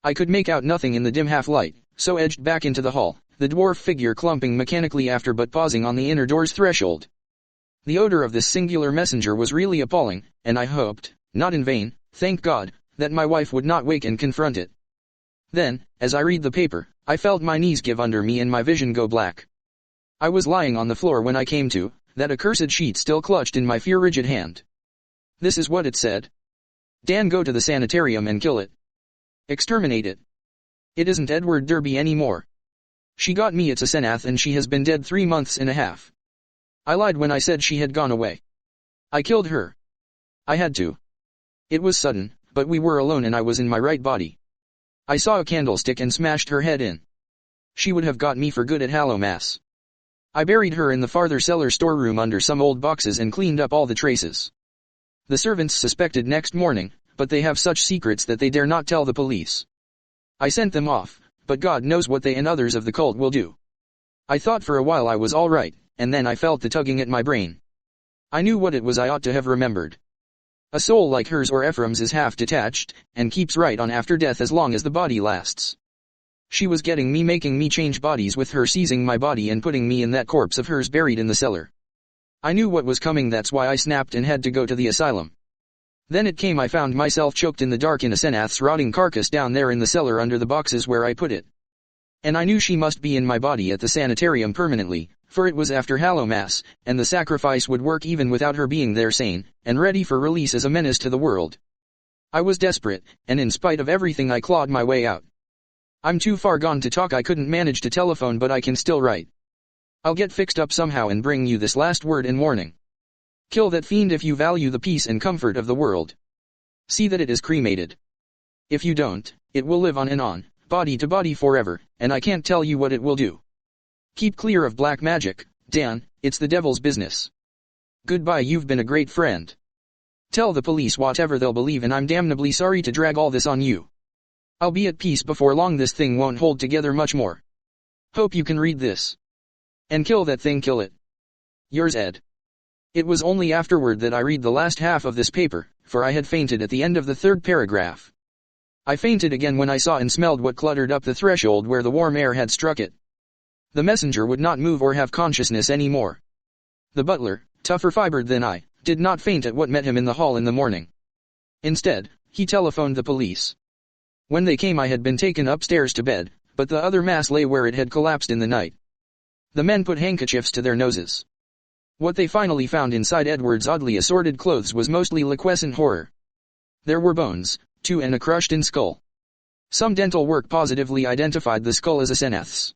I could make out nothing in the dim half-light, so edged back into the hall, the dwarf figure clumping mechanically after but pausing on the inner door's threshold. The odor of this singular messenger was really appalling, and I hoped, not in vain, thank God, that my wife would not wake and confront it. Then, as I read the paper, I felt my knees give under me and my vision go black. I was lying on the floor when I came to, that accursed sheet still clutched in my fear-rigid hand. This is what it said. Dan, go to the sanitarium and kill it. Exterminate it. It isn't Edward Derby anymore. She got me, it's Asenath, and she has been dead 3 months and a half. I lied when I said she had gone away. I killed her. I had to. It was sudden, but we were alone and I was in my right body. I saw a candlestick and smashed her head in. She would have got me for good at Hallowmas. I buried her in the farther cellar storeroom under some old boxes and cleaned up all the traces. The servants suspected next morning, but they have such secrets that they dare not tell the police. I sent them off, but God knows what they and others of the cult will do. I thought for a while I was all right, and then I felt the tugging at my brain. I knew what it was I ought to have remembered. A soul like hers or Ephraim's is half detached, and keeps right on after death as long as the body lasts. She was getting me, making me change bodies with her, seizing my body and putting me in that corpse of hers buried in the cellar. I knew what was coming, that's why I snapped and had to go to the asylum. Then it came, I found myself choked in the dark in a Senath's rotting carcass down there in the cellar under the boxes where I put it. And I knew she must be in my body at the sanitarium permanently, for it was after Hallowmas, and the sacrifice would work even without her being there sane, and ready for release as a menace to the world. I was desperate, and in spite of everything I clawed my way out. I'm too far gone to talk, I couldn't manage to telephone, but I can still write. I'll get fixed up somehow and bring you this last word and warning. Kill that fiend if you value the peace and comfort of the world. See that it is cremated. If you don't, it will live on and on, body to body forever, and I can't tell you what it will do. Keep clear of black magic, Dan, it's the devil's business. Goodbye, you've been a great friend. Tell the police whatever they'll believe, and I'm damnably sorry to drag all this on you. I'll be at peace before long, this thing won't hold together much more. Hope you can read this. And kill that thing, kill it. Yours, Ed. It was only afterward that I read the last half of this paper, for I had fainted at the end of the third paragraph. I fainted again when I saw and smelled what cluttered up the threshold where the warm air had struck it. The messenger would not move or have consciousness any more. The butler, tougher fibered than I, did not faint at what met him in the hall in the morning. Instead, he telephoned the police. When they came, I had been taken upstairs to bed, but the other mass lay where it had collapsed in the night. The men put handkerchiefs to their noses. What they finally found inside Edward's oddly assorted clothes was mostly liquescent horror. There were bones, too, and a crushed-in skull. Some dental work positively identified the skull as a Senath's.